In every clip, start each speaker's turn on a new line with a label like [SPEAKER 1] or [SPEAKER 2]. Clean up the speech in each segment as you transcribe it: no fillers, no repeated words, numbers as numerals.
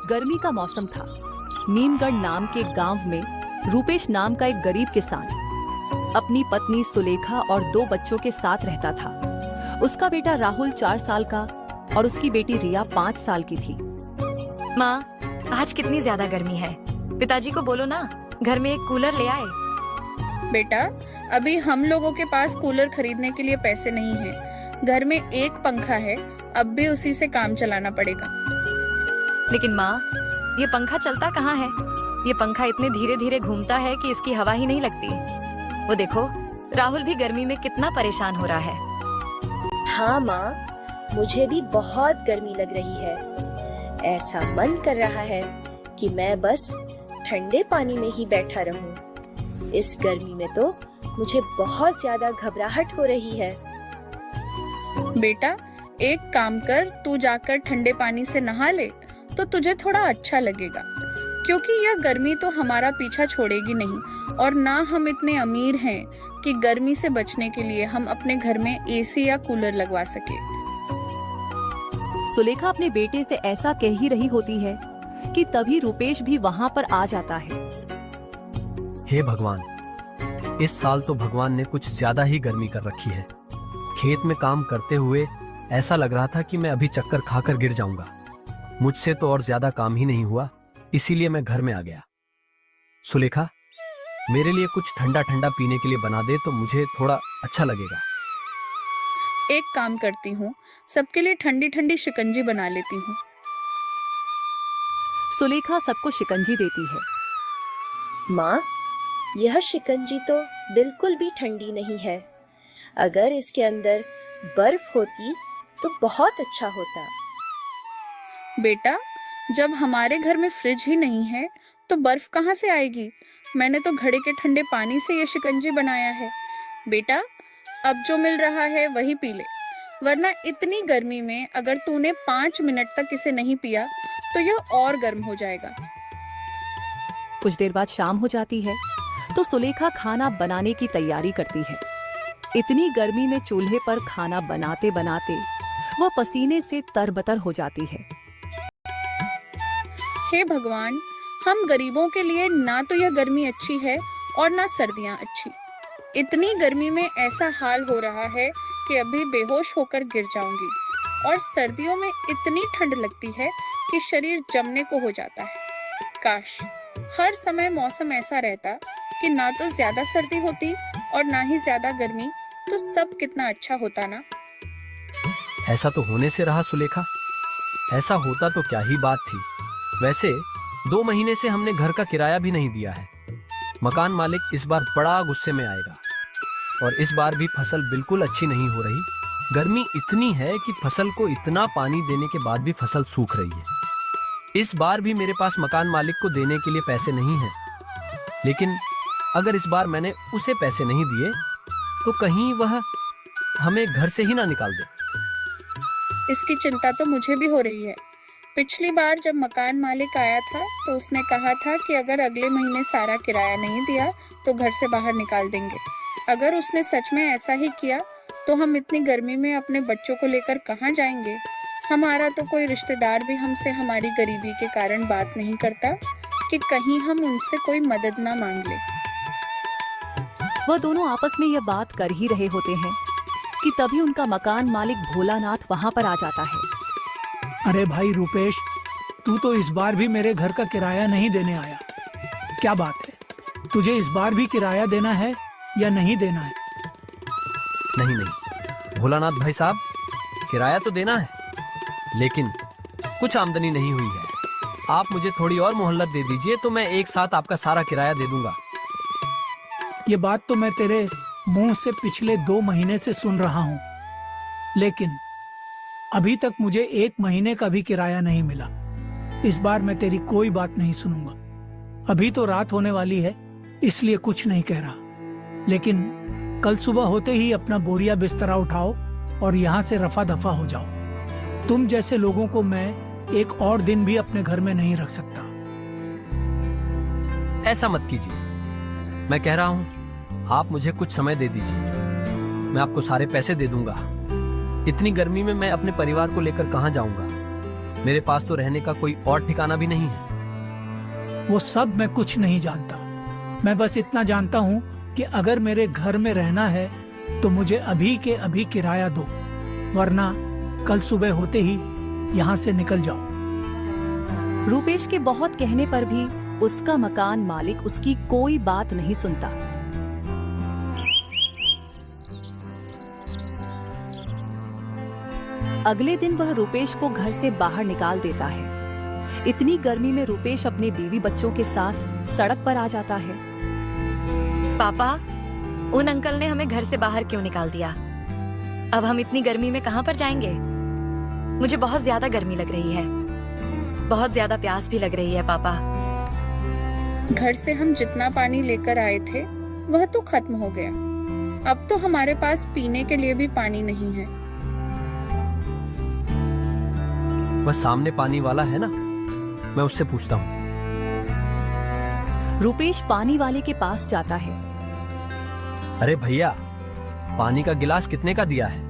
[SPEAKER 1] गर्मी का मौसम था। नीमगढ़ नाम के गांव में रूपेश नाम का एक गरीब किसान अपनी पत्नी सुलेखा और 2 बच्चों के साथ रहता था। उसका बेटा राहुल 4 साल का और उसकी बेटी रिया 5 साल की थी।
[SPEAKER 2] माँ, आज कितनी ज्यादा गर्मी है। पिताजी को बोलो ना, घर में एक कूलर ले आए।
[SPEAKER 3] बेटा, अभी हम लोगों के पास कूलर खरीदने के लिए पैसे नहीं है। घर में एक पंखा है, अब भी उसी से काम चलाना पड़ेगा।
[SPEAKER 2] लेकिन माँ, ये पंखा चलता कहाँ है? ये पंखा इतने धीरे धीरे घूमता है कि इसकी हवा ही नहीं लगती। वो देखो, राहुल भी गर्मी में कितना परेशान हो रहा है।
[SPEAKER 4] हाँ माँ, मुझे भी बहुत गर्मी लग रही है। ऐसा मन कर रहा है कि मैं बस ठंडे पानी में ही बैठा रहूं। इस गर्मी में तो मुझे बहुत ज्यादा घबराहट हो रही है।
[SPEAKER 3] बेटा, एक काम कर, तू जाकर ठंडे पानी से नहा ले तो तुझे थोड़ा अच्छा लगेगा, क्योंकि यह गर्मी तो हमारा पीछा छोड़ेगी नहीं। और ना हम इतने अमीर हैं कि गर्मी से बचने के लिए हम अपने घर में एसी या कूलर लगवा सके।
[SPEAKER 1] सुलेखा अपने बेटे से ऐसा कह ही रही होती है कि तभी रूपेश भी वहां पर आ जाता है।
[SPEAKER 5] हे भगवान, इस साल तो भगवान ने कुछ ज्यादा ही गर्मी कर रखी है। खेत में काम करते हुए ऐसा लग रहा था कि मैं अभी चक्कर खाकर गिर जाऊंगा। मुझसे तो और ज्यादा काम ही नहीं हुआ, इसीलिए मैं घर में आ गया। सुलेखा, मेरे लिए कुछ ठंडा ठंडा पीने के लिए बना दे तो मुझे थोड़ा अच्छा लगेगा।
[SPEAKER 3] एक काम करती हूँ, सबके लिए ठंडी ठंडी शिकंजी बना लेती हूँ।
[SPEAKER 1] सुलेखा सबको शिकंजी देती है।
[SPEAKER 4] माँ, यह शिकंजी तो बिल्कुल भी ठंडी नहीं है। अगर इसके अंदर बर्फ होती तो बहुत अच्छा होता।
[SPEAKER 3] बेटा, जब हमारे घर में फ्रिज ही नहीं है तो बर्फ कहाँ से आएगी? मैंने तो घड़े के ठंडे पानी से ये शिकंजी बनाया है। बेटा, अब जो मिल रहा है वही पी ले, वरना इतनी गर्मी में अगर तूने 5 मिनट तक इसे नहीं पिया तो यह और गर्म हो जाएगा।
[SPEAKER 1] कुछ देर बाद शाम हो जाती है तो सुलेखा खाना बनाने की तैयारी करती है। इतनी गर्मी में चूल्हे पर खाना बनाते बनाते वह पसीने से तरबतर हो जाती है।
[SPEAKER 3] हे भगवान, हम गरीबों के लिए ना तो यह गर्मी अच्छी है और ना सर्दियां अच्छी। इतनी गर्मी में ऐसा हाल हो रहा है कि अभी बेहोश होकर गिर जाऊंगी। और सर्दियों में इतनी ठंड लगती है कि शरीर जमने को हो जाता है। काश हर समय मौसम ऐसा रहता कि ना तो ज्यादा सर्दी होती और ना ही ज्यादा गर्मी, तो सब कितना अच्छा होता ना।
[SPEAKER 5] ऐसा तो होने से रहा सुलेखा। ऐसा होता तो क्या ही बात थी। वैसे 2 महीने से हमने घर का किराया भी नहीं दिया है। मकान मालिक इस बार बड़ा गुस्से में आएगा। और इस बार भी फसल बिल्कुल अच्छी नहीं हो रही। गर्मी इतनी है कि फसल को इतना पानी देने के बाद भी फसल सूख रही है। इस बार भी मेरे पास मकान मालिक को देने के लिए पैसे नहीं हैं। लेकिन अगर इस बार मैंने उसे पैसे नहीं दिए तो कहीं वह हमें घर से ही ना निकाल दे।
[SPEAKER 3] इसकी चिंता तो मुझे भी हो रही है। पिछली बार जब मकान मालिक आया था तो उसने कहा था कि अगर अगले महीने सारा किराया नहीं दिया तो घर से बाहर निकाल देंगे। अगर उसने सच में ऐसा ही किया तो हम इतनी गर्मी में अपने बच्चों को लेकर कहाँ जाएंगे? हमारा तो कोई रिश्तेदार भी हमसे हमारी गरीबी के कारण बात नहीं करता कि कहीं हम उनसे कोई मदद ना मांग ले।
[SPEAKER 1] वह दोनों आपस में यह बात कर ही रहे होते हैं कि तभी उनका मकान मालिक भोलानाथ वहां पर आ जाता है।
[SPEAKER 6] अरे भाई रूपेश, तू तो इस बार भी मेरे घर का किराया नहीं देने आया। क्या बात है? तुझे इस बार भी किराया देना है या नहीं देना है?
[SPEAKER 5] नहीं, भोलानाथ भाई साहब, किराया तो देना है, लेकिन कुछ आमदनी नहीं हुई है। आप मुझे थोड़ी और मोहलत दे दीजिए तो मैं एक साथ आपका सारा किराया दे दूंगा।
[SPEAKER 6] ये बात तो मैं तेरे मुंह से पिछले 2 महीने से सुन रहा हूँ, लेकिन अभी तक मुझे 1 महीने का भी किराया नहीं मिला। इस बार मैं तेरी कोई बात नहीं सुनूंगा। अभी तो रात होने वाली है, इसलिए कुछ नहीं कह रहा, लेकिन कल सुबह होते ही अपना बोरिया बिस्तरा उठाओ और यहाँ से रफा दफा हो जाओ। तुम जैसे लोगों को मैं एक और दिन भी अपने घर में नहीं रख सकता।
[SPEAKER 5] ऐसा मत कीजिए, मैं कह रहा हूँ आप मुझे कुछ समय दे दीजिए, मैं आपको सारे पैसे दे दूंगा। इतनी गर्मी में मैं अपने परिवार को लेकर कहाँ जाऊंगा? मेरे पास तो रहने का कोई और ठिकाना भी नहीं है।
[SPEAKER 6] वो सब मैं कुछ नहीं जानता। मैं बस इतना जानता हूँ कि अगर मेरे घर में रहना है तो मुझे अभी के अभी किराया दो, वरना कल सुबह होते ही यहाँ से निकल जाओ।
[SPEAKER 1] रूपेश के बहुत कहने पर भी उसका मकान मालिक उसकी कोई बात नहीं सुनता। अगले दिन वह रूपेश को घर से बाहर निकाल देता है। इतनी गर्मी में रूपेश अपने बीवी बच्चों के साथ सड़क पर आ जाता है।
[SPEAKER 2] पापा, उन अंकल ने हमें घर से बाहर क्यों निकाल दिया? अब हम इतनी गर्मी में कहाँ पर जाएंगे? मुझे बहुत ज्यादा गर्मी लग रही है, बहुत ज्यादा प्यास भी लग रही है पापा।
[SPEAKER 3] घर से हम जितना पानी लेकर आए थे वह तो खत्म हो गया। अब तो हमारे पास पीने के लिए भी पानी नहीं है।
[SPEAKER 5] वह सामने पानी वाला है ना, मैं उससे पूछता हूँ।
[SPEAKER 1] रूपेश पानी वाले के पास जाता है।
[SPEAKER 5] अरे भैया, पानी का गिलास कितने का दिया है?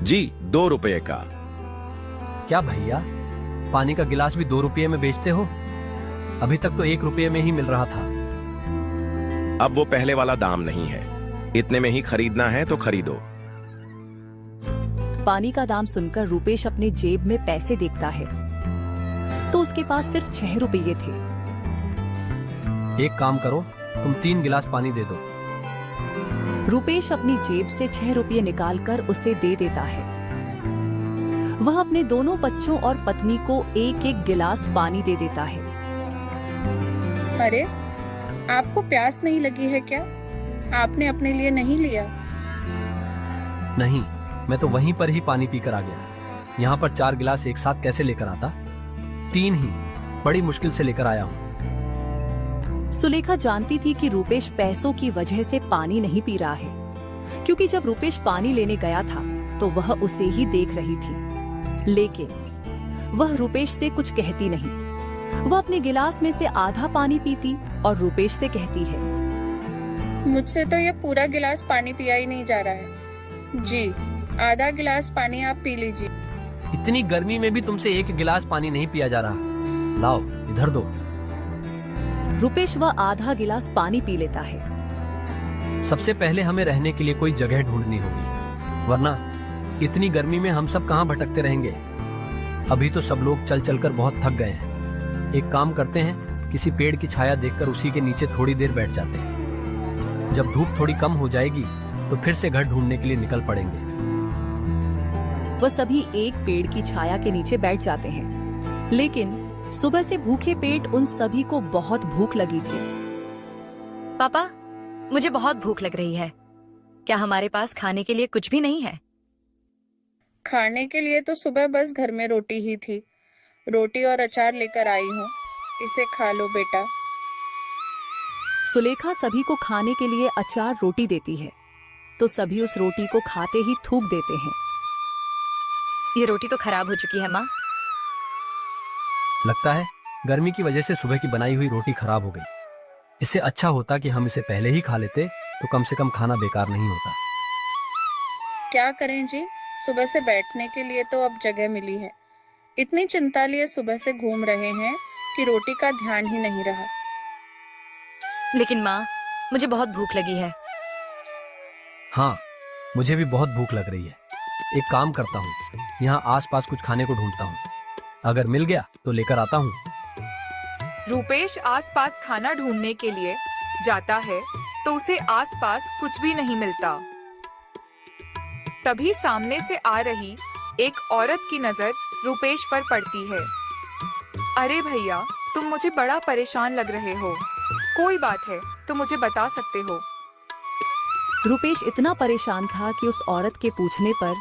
[SPEAKER 7] जी 2 रुपए का।
[SPEAKER 5] क्या भैया, पानी का गिलास भी 2 रुपये में बेचते हो? अभी तक तो 1 रुपये में ही मिल रहा था।
[SPEAKER 7] अब वो पहले वाला दाम नहीं है, इतने में ही खरीदना है तो खरीदो।
[SPEAKER 1] पानी का दाम सुनकर रूपेश अपने जेब में पैसे देखता है तो उसके पास सिर्फ 6 रुपये थे।
[SPEAKER 5] एक काम करो, तुम 3 गिलास पानी दे दो।
[SPEAKER 1] रूपेश अपनी जेब से 6 रुपये निकालकर उसे दे देता है। वह अपने दोनों बच्चों और पत्नी को एक एक गिलास पानी दे देता है।
[SPEAKER 3] अरे, आपको प्यास नहीं लगी है क्या? आपने अपने लिए नहीं लिया?
[SPEAKER 5] नहीं, मैं तो वहीं पर ही पानी पीकर आ गया। यहाँ पर 4 गिलास एक साथ कैसे लेकर आता? 3 ही बड़ी मुश्किल से लेकर आया हूँ।
[SPEAKER 1] सुलेखा जानती थी कि रूपेश पैसों की वजह से पानी नहीं पी रहा है, क्योंकि जब रूपेश पानी लेने गया था तो वह उसे ही देख रही थी, लेकिन वह रूपेश से कुछ कहती नहीं। वह अपने गिलास में से आधा पानी पीती और रूपेश से कहती है,
[SPEAKER 3] मुझसे तो यह पूरा गिलास पानी पिया ही नहीं जा रहा है। जी, आधा गिलास पानी आप पी लीजिए।
[SPEAKER 5] इतनी गर्मी में भी तुमसे 1 गिलास पानी नहीं पिया जा रहा। लाओ, इधर दो।
[SPEAKER 1] रूपेश वह आधा गिलास पानी पी लेता है।
[SPEAKER 5] सबसे पहले हमें रहने के लिए कोई जगह ढूंढनी होगी, वरना इतनी गर्मी में हम सब कहाँ भटकते रहेंगे। अभी तो सब लोग चल चलकर बहुत थक गए हैं। एक काम करते हैं, किसी पेड़ की छाया देखकर उसी के नीचे थोड़ी देर बैठ जाते हैं। जब धूप थोड़ी कम हो जाएगी तो फिर से घर ढूंढने के लिए निकल पड़ेंगे।
[SPEAKER 1] वह सभी एक पेड़ की छाया के नीचे बैठ जाते हैं, लेकिन सुबह से भूखे पेट उन सभी को बहुत भूख लगी थी।
[SPEAKER 2] पापा, मुझे बहुत भूख लग रही है। क्या हमारे पास खाने के लिए कुछ भी नहीं है?
[SPEAKER 3] खाने के लिए तो सुबह बस घर में रोटी ही थी। रोटी और अचार लेकर आई हूँ, इसे खा लो बेटा।
[SPEAKER 1] सुलेखा सभी को खाने के लिए अचार रोटी देती है तो सभी उस रोटी को खाते ही थूक देते हैं।
[SPEAKER 2] ये रोटी तो खराब हो चुकी है माँ।
[SPEAKER 5] लगता है गर्मी की वजह से सुबह की बनाई हुई रोटी खराब हो गई। इससे अच्छा होता कि हम इसे पहले ही खा लेते तो कम से कम खाना बेकार नहीं होता।
[SPEAKER 3] क्या करें जी, सुबह से बैठने के लिए तो अब जगह मिली है। इतनी चिंता लिए सुबह से घूम रहे हैं कि रोटी का ध्यान ही नहीं रहा।
[SPEAKER 2] लेकिन माँ, मुझे बहुत भूख लगी है।
[SPEAKER 5] हाँ, मुझे भी बहुत भूख लग रही है। एक काम करता हूँ, यहाँ आसपास कुछ खाने को ढूंढता हूँ। अगर मिल गया तो लेकर आता हूँ।
[SPEAKER 8] रूपेश आसपास खाना ढूंढने के लिए जाता है तो उसे आसपास कुछ भी नहीं मिलता। तभी सामने से आ रही एक औरत की नजर रूपेश पर पड़ती है। अरे भैया, तुम मुझे बड़ा परेशान लग रहे हो। कोई बात है तो मुझे बता सकते हो।
[SPEAKER 1] रूपेश इतना परेशान था कि उस औरत के पूछने पर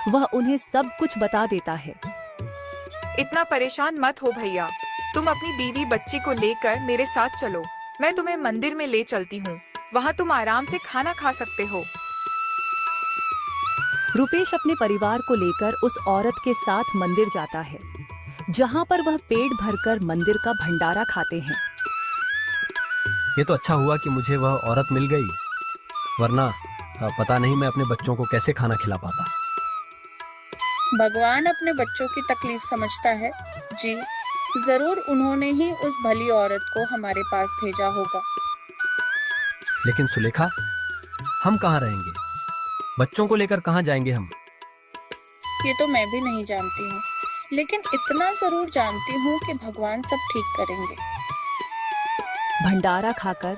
[SPEAKER 1] वह उन्हें सब कुछ बता देता है।
[SPEAKER 8] इतना परेशान मत हो भैया, तुम अपनी बीवी बच्ची को लेकर मेरे साथ चलो। मैं तुम्हें मंदिर में ले चलती हूँ, वहाँ तुम आराम से खाना खा सकते हो।
[SPEAKER 1] रूपेश अपने परिवार को लेकर उस औरत के साथ मंदिर जाता है, जहाँ पर वह पेट भरकर मंदिर का भंडारा खाते हैं।
[SPEAKER 5] ये तो अच्छा हुआ कि मुझे वह औरत मिल गई, वरना पता नहीं मैं अपने बच्चों को कैसे खाना खिला पाता।
[SPEAKER 3] भगवान अपने बच्चों की तकलीफ समझता है। जी, जरूर उन्होंने ही उस भली औरत को हमारे पास भेजा होगा।
[SPEAKER 5] लेकिन सुलेखा, हम कहाँ रहेंगे? बच्चों को लेकर कहाँ जाएंगे हम?
[SPEAKER 3] ये तो मैं भी नहीं जानती हूँ, लेकिन इतना जरूर जानती हूँ कि भगवान सब ठीक करेंगे।
[SPEAKER 1] भंडारा खाकर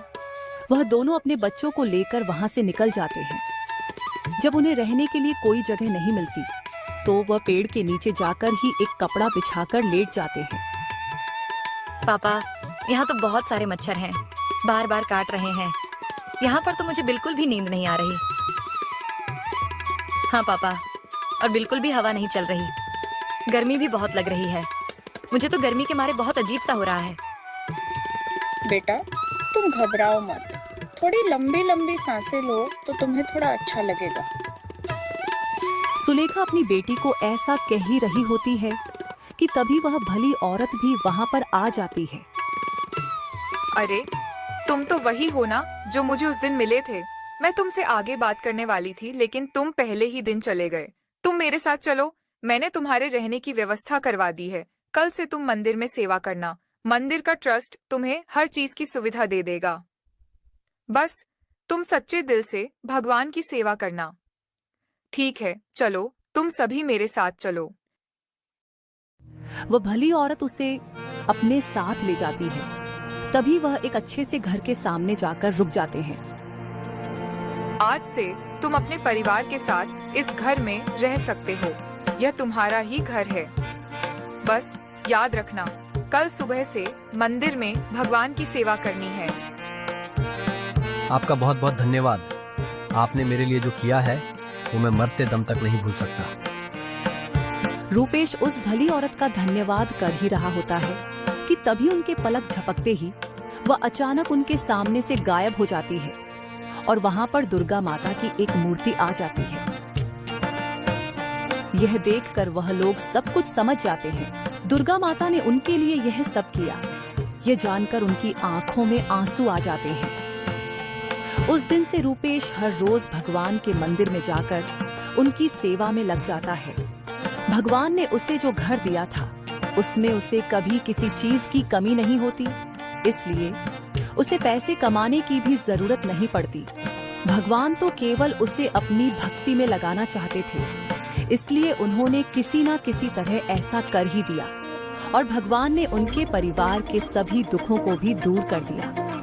[SPEAKER 1] वह दोनों अपने बच्चों को लेकर वहां से निकल जाते हैं। जब उन्हें रहने के लिए कोई जगह नहीं मिलती तो वह पेड़ के नीचे जाकर ही एक कपड़ा बिछाकर लेट जाते हैं।
[SPEAKER 2] पापा, यहाँ तो बहुत सारे मच्छर हैं, बार बार काट रहे हैं। यहाँ पर तो मुझे बिल्कुल भी नींद नहीं आ रही। हाँ पापा, और बिल्कुल भी हवा नहीं चल रही। गर्मी भी बहुत लग रही है। मुझे तो गर्मी के मारे बहुत अजीब सा हो रहा है।
[SPEAKER 3] बेटा, तुम घबराओ मत, थोड़ी लंबी लंबी सांसें लो तो तुम्हें थोड़ा अच्छा लगेगा।
[SPEAKER 1] सुलेखा अपनी बेटी को ऐसा कह ही रही होती है कि तभी वह भली औरत भी वहां पर आ जाती है।
[SPEAKER 8] अरे, तुम तो वही हो ना जो मुझे उस दिन मिले थे। मैं तुमसे आगे बात करने वाली थी, लेकिन तुम पहले ही दिन चले गए। तुम मेरे साथ चलो, मैंने तुम्हारे रहने की व्यवस्था करवा दी है। कल से तुम मंदिर में सेवा करना। मंदिर का ट्रस्ट तुम्हें हर चीज की सुविधा दे देगा। बस तुम सच्चे दिल से भगवान की सेवा करना। ठीक है, चलो, तुम सभी मेरे साथ चलो।
[SPEAKER 1] वह भली औरत उसे अपने साथ ले जाती है। तभी वह एक अच्छे से घर के सामने जाकर रुक जाते हैं।
[SPEAKER 8] आज से तुम अपने परिवार के साथ इस घर में रह सकते हो। यह तुम्हारा ही घर है। बस याद रखना, कल सुबह से मंदिर में भगवान की सेवा करनी है।
[SPEAKER 5] आपका बहुत बहुत धन्यवाद। आपने मेरे लिए जो किया है वो मैं मरते दम तक नहीं भूल सकता।
[SPEAKER 1] रूपेश उस भली औरत का धन्यवाद कर ही रहा होता है कि तभी उनके पलक झपकते ही वह अचानक उनके सामने से गायब हो जाती है और वहां पर दुर्गा माता की एक मूर्ति आ जाती है। यह देखकर वह लोग सब कुछ समझ जाते हैं। दुर्गा माता ने उनके लिए यह सब किया। यह जानकर उनकी आंखों में आंसू आ जाते हैं। उस दिन से रूपेश हर रोज भगवान के मंदिर में जाकर उनकी सेवा में लग जाता है। भगवान ने उसे जो घर दिया था उसमें उसे कभी किसी चीज की कमी नहीं होती, इसलिए उसे पैसे कमाने की भी जरूरत नहीं पड़ती। भगवान तो केवल उसे अपनी भक्ति में लगाना चाहते थे, इसलिए उन्होंने किसी न किसी तरह ऐसा कर ही दिया और भगवान ने उनके परिवार के सभी दुखों को भी दूर कर दिया।